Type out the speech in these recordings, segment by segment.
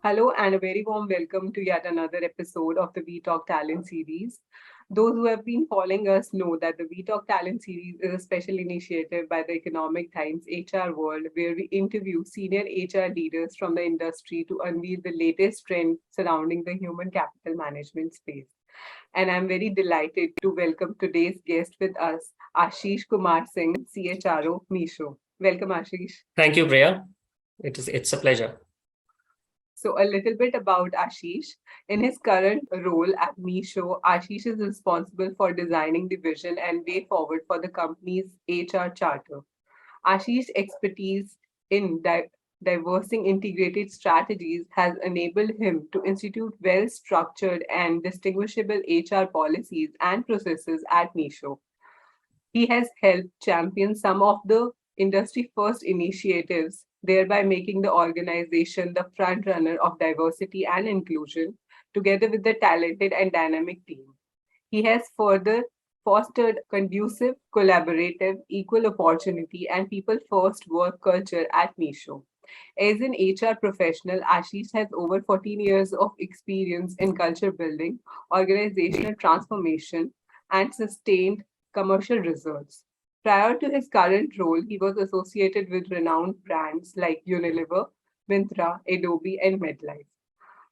Hello and a very warm welcome to yet another episode of the We Talk Talent series. Those who have been following us know that the We Talk Talent series is a special initiative by the Economic Times ETHRWorld, where we interview senior HR leaders from the industry to unveil the latest trend surrounding the human capital management space. And I'm very delighted to welcome today's guest with us, Ashish Kumar Singh, CHRO, Meesho. Welcome, Ashish. Thank you, Priya. It's a pleasure. So, a little bit about Ashish. In his current role at Meesho, Ashish is responsible for designing the vision and way forward for the company's HR charter. Ashish's expertise in diversing integrated strategies has enabled him to institute well structured and distinguishable HR policies and processes at Meesho. He has helped champion some of the industry first initiatives, thereby making the organization the front runner of diversity and inclusion, together with the talented and dynamic team. He has further fostered conducive, collaborative, equal opportunity, and people first work culture at Meesho. As an HR professional, Ashish has over 14 years of experience in culture building, organizational transformation, and sustained commercial results. Prior to his current role, he was associated with renowned brands like Unilever, Myntra, Adobe, and MedLife.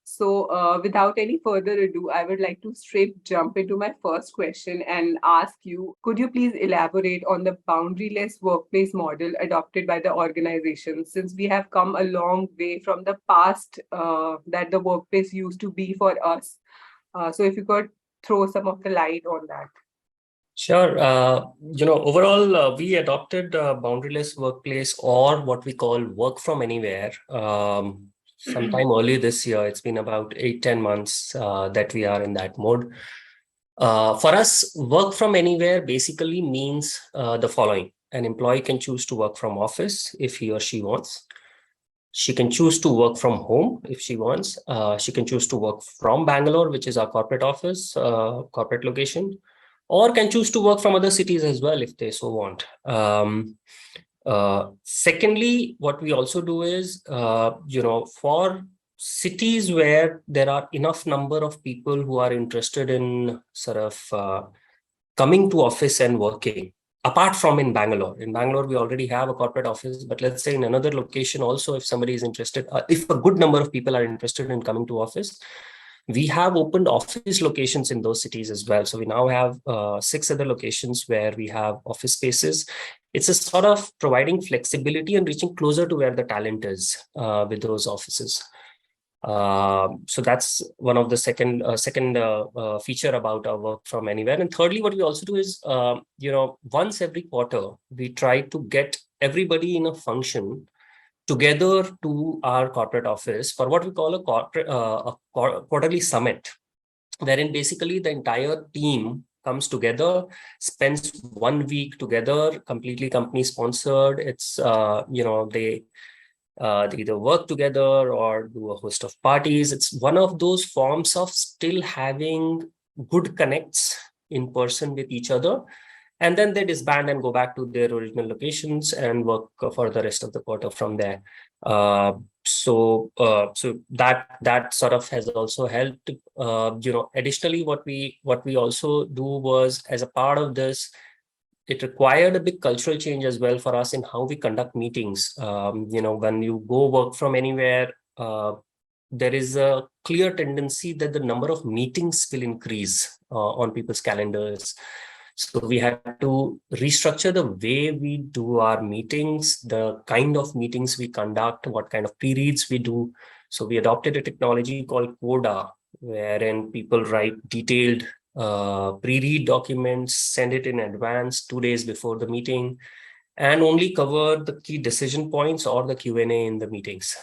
So, without any further ado, I would like to straight jump into my first question and ask you, could you please elaborate on the boundaryless workplace model adopted by the organization, since we have come a long way from the past that the workplace used to be for us? So, if you could throw some of the light on that. Sure. Overall, we adopted boundaryless workplace, or what we call work from anywhere, sometime early this year. It's been about 8-10 months that we are in that mode. For us, work from anywhere basically means the following. An employee can choose to work from office if he or she wants. She can choose to work from home if she wants. She can choose to work from Bangalore, which is our corporate office, corporate location, or can choose to work from other cities as well if they so want. Secondly, what we also do is, for cities where there are enough number of people who are interested in sort of coming to office and working, apart from in Bangalore. In Bangalore, we already have a corporate office, but let's say in another location also, if somebody is interested, if a good number of people are interested in coming to office, we have opened office locations in those cities as well. So we now have 6 other locations where we have office spaces. It's a sort of providing flexibility and reaching closer to where the talent is with those offices. So that's one of the second feature about our work from anywhere. And thirdly, what we also do is, once every quarter, we try to get everybody in a function together to our corporate office for what we call a quarterly summit, wherein basically the entire team comes together, spends 1 week together, completely company sponsored. It's they either work together or do a host of parties. It's one of those forms of still having good connects in person with each other. And then they disband and go back to their original locations and work for the rest of the quarter from there. So that sort of has also helped. Additionally, what we also do was, as a part of this, it required a big cultural change as well for us in how we conduct meetings. When you go work from anywhere, there is a clear tendency that the number of meetings will increase on people's calendars. So we had to restructure the way we do our meetings, the kind of meetings we conduct, what kind of pre-reads we do. So we adopted a technology called Coda, wherein people write detailed pre-read documents, send it in advance 2 days before the meeting, and only cover the key decision points or the Q&A in the meetings.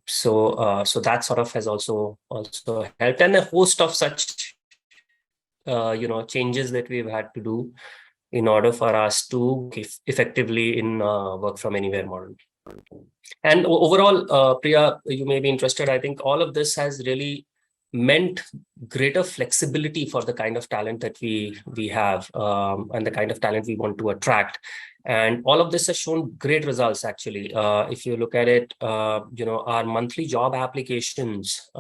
So that sort of has also helped, and a host of such changes that we've had to do in order for us to effectively in work from anywhere model. And overall, Priya, you may be interested. I think all of this has really meant greater flexibility for the kind of talent that we have and the kind of talent we want to attract. And all of this has shown great results, actually. If you look at it, our monthly job applications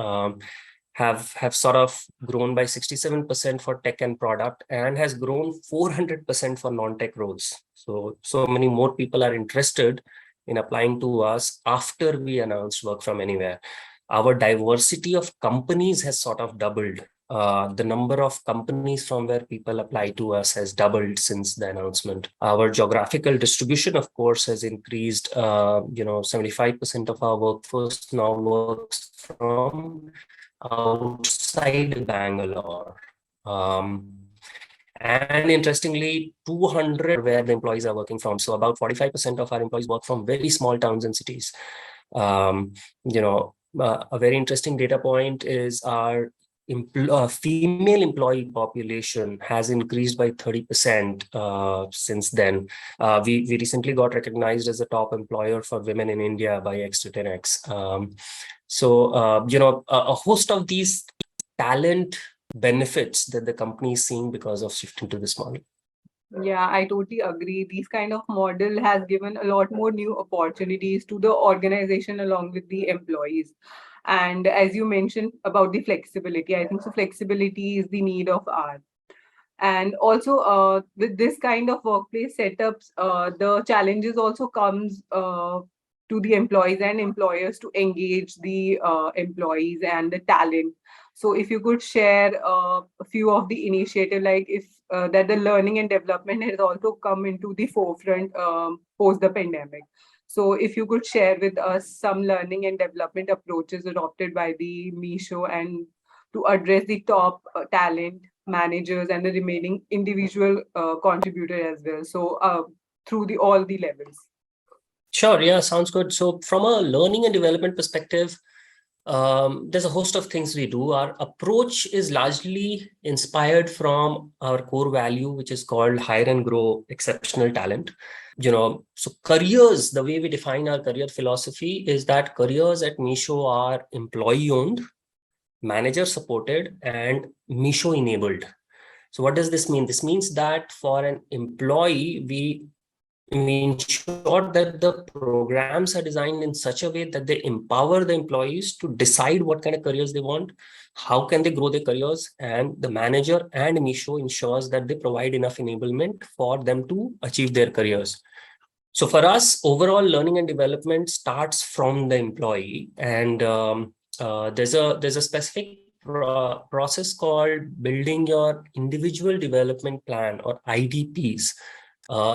have sort of grown by 67% for tech and product, and has grown 400% for non-tech roles. So many more people are interested in applying to us after we announced work from anywhere. Our diversity of companies has sort of doubled. The number of companies from where people apply to us has doubled since the announcement. Our geographical distribution, of course, has increased. 75% of our workforce now works from outside Bangalore. And interestingly, 200 where the employees are working from. So about 45% of our employees work from very small towns and cities. A very interesting data point is our female employee population has increased by 30% since then. We recently got recognized as a top employer for women in India by X10X. A host of these talent benefits that the company is seeing because of shifting to this model. Yeah, I totally agree. These kind of model has given a lot more new opportunities to the organization along with the employees. And as you mentioned about the flexibility, I think so flexibility is the need of hour. And also with this kind of workplace setups, the challenges also comes to the employees and employers to engage the employees and the talent. So if you could share a few of the initiative, like if that the learning and development has also come into the forefront post the pandemic. So if you could share with us some learning and development approaches adopted by the Meesho and to address the top talent managers and the remaining individual contributor as well. So through the all the levels. Sure. Yeah, sounds good. So from a learning and development perspective, there's a host of things we do. Our approach is largely inspired from our core value, which is called hire and grow exceptional talent. So careers, the way we define our career philosophy is that careers at Meesho are employee owned, manager supported, and Meesho enabled. So what does this mean? This means that for an employee, we ensure that the programs are designed in such a way that they empower the employees to decide what kind of careers they want, how can they grow their careers, and the manager and Meesho ensures that they provide enough enablement for them to achieve their careers. So for us, overall learning and development starts from the employee, and there's a specific process called building your individual development plan, or IDPs.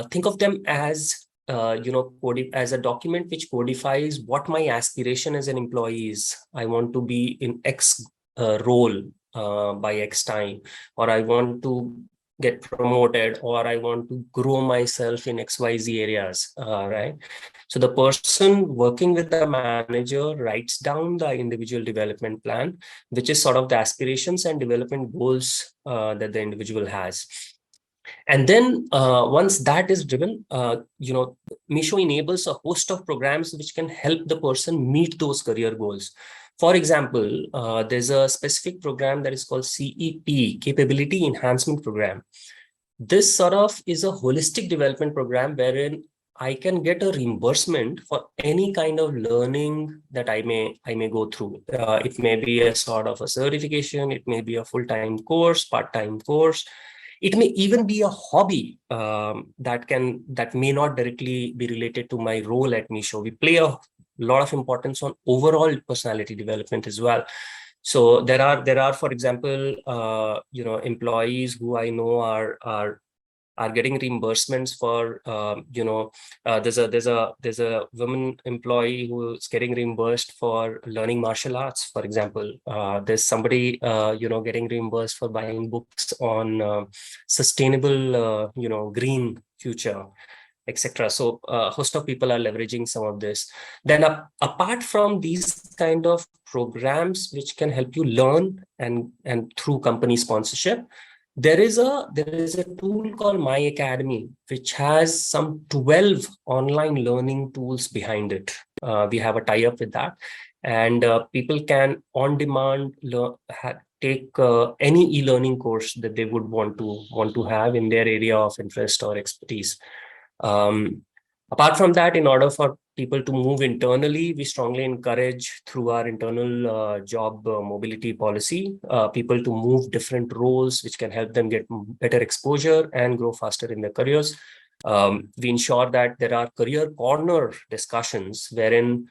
Think of them as as a document which codifies what my aspiration as an employee is. I want to be in X role by X time, or I want to get promoted, or I want to grow myself in XYZ areas, right? So the person working with the manager writes down the individual development plan, which is sort of the aspirations and development goals that the individual has. And then once that is driven, Meesho enables a host of programs which can help the person meet those career goals. For example, there's a specific program that is called CEP, Capability Enhancement Program. This sort of is a holistic development program wherein I can get a reimbursement for any kind of learning that I may go through. It may be a sort of a certification, it may be a full-time course, part-time course. It may even be a hobby that may not directly be related to my role at Meesho. We play a lot of importance on overall personality development as well. So there are, for example, employees who I know are getting reimbursements for, there's a woman employee who's getting reimbursed for learning martial arts, for example. There's somebody, getting reimbursed for buying books on sustainable, green future, etc. So a host of people are leveraging some of this. Then apart from these kind of programs which can help you learn and through company sponsorship, there is a tool called My Academy, which has some 12 online learning tools behind it. We have a tie-up with that, and people can on demand take any e-learning course that they would want to have in their area of interest or expertise. Apart from that, in order for people to move internally, we strongly encourage through our internal job mobility policy, people to move different roles, which can help them get better exposure and grow faster in their careers. We ensure that there are career corner discussions wherein,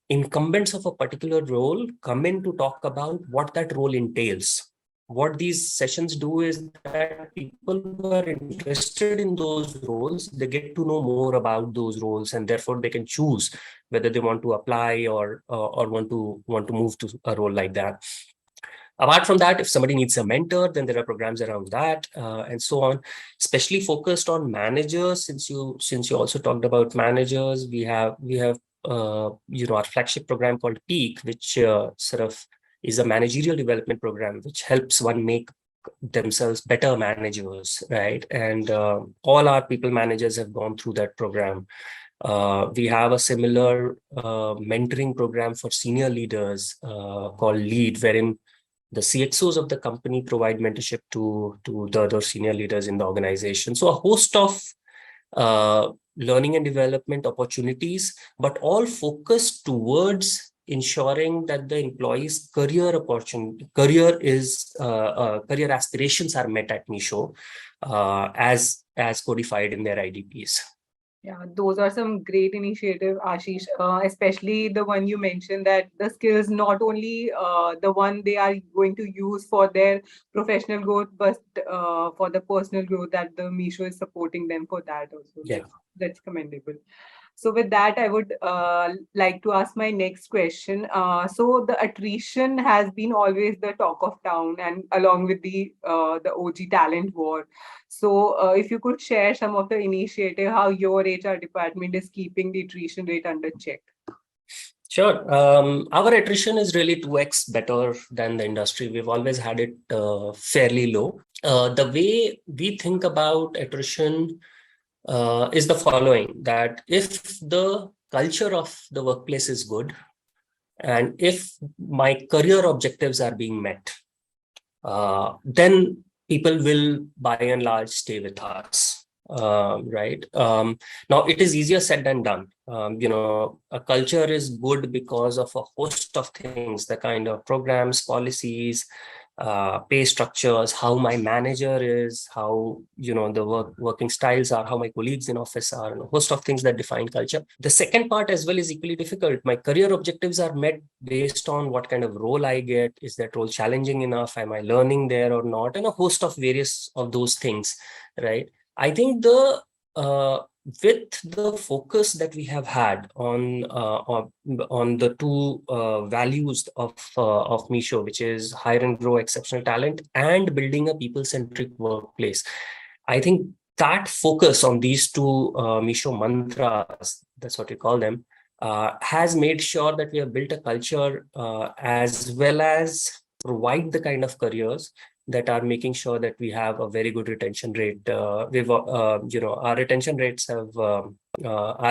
incumbents of a particular role come in to talk about what that role entails. What these sessions do is that people who are interested in those roles, they get to know more about those roles, and therefore they can choose whether they want to apply or want to move to a role like that. Apart from that, if somebody needs a mentor, then there are programs around that, and so on. Especially focused on managers, since you also talked about managers, we have our flagship program called Peak, which sort of is a managerial development program which helps one make themselves better managers, right? And all our people managers have gone through that program. We have a similar mentoring program for senior leaders called Lead, wherein the CXOs of the company provide mentorship to the other senior leaders in the organization. So a host of learning and development opportunities, but all focused towards ensuring that the employees' career aspirations are met at Meesho, as codified in their IDPs. Yeah, those are some great initiatives, Ashish, especially the one you mentioned, that the skills not only the one they are going to use for their professional growth, but for the personal growth, that the Meesho is supporting them for that also. Yeah. That's commendable. So with that, I would like to ask my next question. So the attrition has been always the talk of town, and along with the OG talent war. So if you could share some of the initiative, how your HR department is keeping the attrition rate under check. Sure. Our attrition is really 2x better than the industry. We've always had it fairly low. The way we think about attrition is the following, that if the culture of the workplace is good, and if my career objectives are being met, then people will by and large stay with us. Right. Now, it is easier said than done. A culture is good because of a host of things, the kind of programs, policies, pay structures, how my manager is, how the working styles are, how my colleagues in office are, and a host of things that define culture. The second part as well is equally difficult. My career objectives are met based on what kind of role I get. Is that role challenging enough? Am I learning there or not? And a host of various of those things, right? I think with the focus that we have had on the two values of Meesho, which is hire and grow exceptional talent and building a people-centric workplace, I think that focus on these two Meesho mantras, that's what we call them, has made sure that we have built a culture as well as provide the kind of careers that are making sure that we have a very good retention rate. Our retention rates are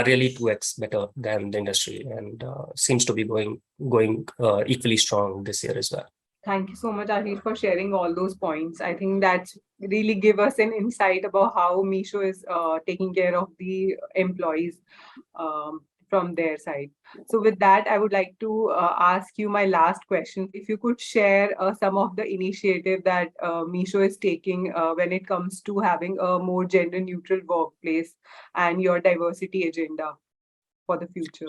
really 2x better than the industry, and seems to be going equally strong this year as well. Thank you so much, Ashish, for sharing all those points. I think that's really give us an insight about how Meesho is taking care of the employees from their side. So with that, I would like to ask you my last question. If you could share some of the initiative that Meesho is taking when it comes to having a more gender neutral workplace and your diversity agenda for the future.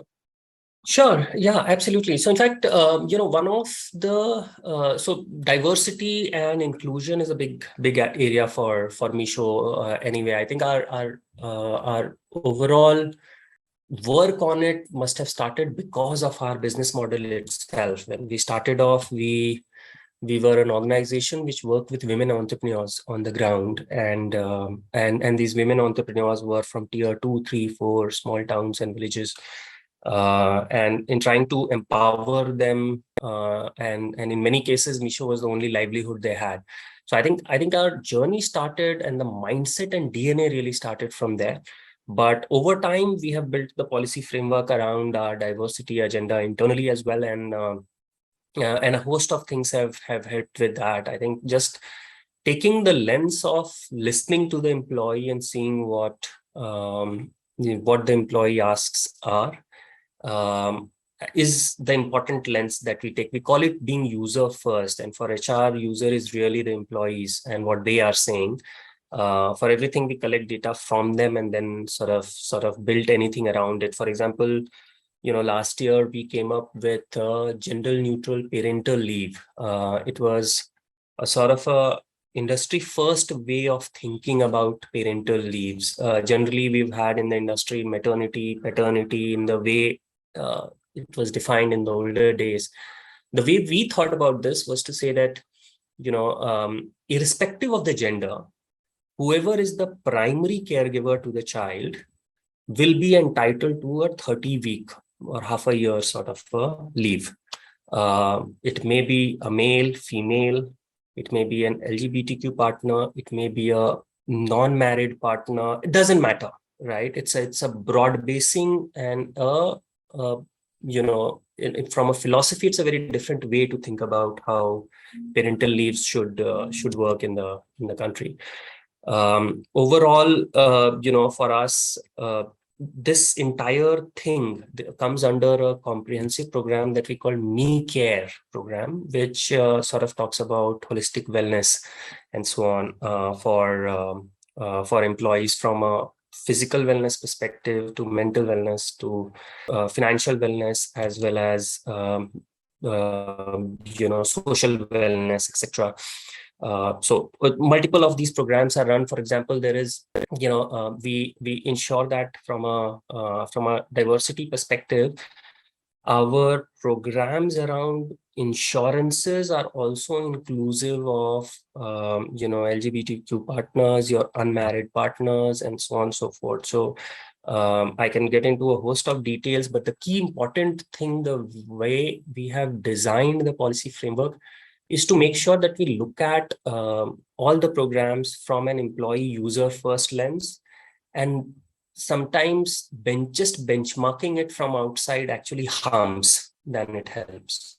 Sure. Yeah, absolutely. So in fact, one of the so diversity and inclusion is a big area for Meesho. Anyway, I think our overall work on it must have started because of our business model itself. When we started off, we were an organization which worked with women entrepreneurs on the ground, and these women entrepreneurs were from tier 2, 3, 4 small towns and villages. And in trying to empower them, and in many cases, Meesho was the only livelihood they had. So I think our journey started, and the mindset and DNA really started from there. But over time, we have built the policy framework around our diversity agenda internally as well, and a host of things have helped with that. I think just taking the lens of listening to the employee and seeing what the employee asks are, is the important lens that we take. We call it being user first, and for HR, user is really the employees and what they are saying. For everything, we collect data from them and then sort of build anything around it. For example, last year we came up with gender neutral parental leave. It was a sort of a industry first way of thinking about parental leaves. Generally, we've had in the industry maternity, paternity in the way it was defined in the older days. The way we thought about this was to say that, irrespective of the gender, whoever is the primary caregiver to the child will be entitled to a 30-week or half a year sort of leave. It may be a male, female, it may be an LGBTQ partner, it may be a non-married partner. It doesn't matter, right? It's a broad basing, and from a philosophy, it's a very different way to think about how parental leaves should work in the country. Overall, for us, this entire thing comes under a comprehensive program that we call Me Care program, which sort of talks about holistic wellness and so on for employees, from a physical wellness perspective to mental wellness to financial wellness, as well as social wellness, etc. So multiple of these programs are run. For example, there is, we ensure that from a diversity perspective, our programs around insurances are also inclusive of, LGBTQ partners, your unmarried partners, and so on and so forth. So I can get into a host of details, but the key important thing, the way we have designed the policy framework, is to make sure that we look at all the programs from an employee user first lens, and sometimes just benchmarking it from outside actually harms than it helps.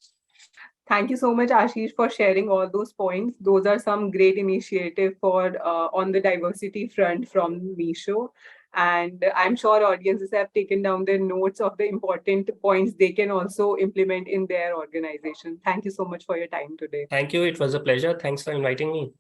Thank you so much, Ashish, for sharing all those points. Those are some great initiative for on the diversity front from Meesho. And I'm sure audiences have taken down their notes of the important points they can also implement in their organization. Thank you so much for your time today. Thank you. It was a pleasure. Thanks for inviting me.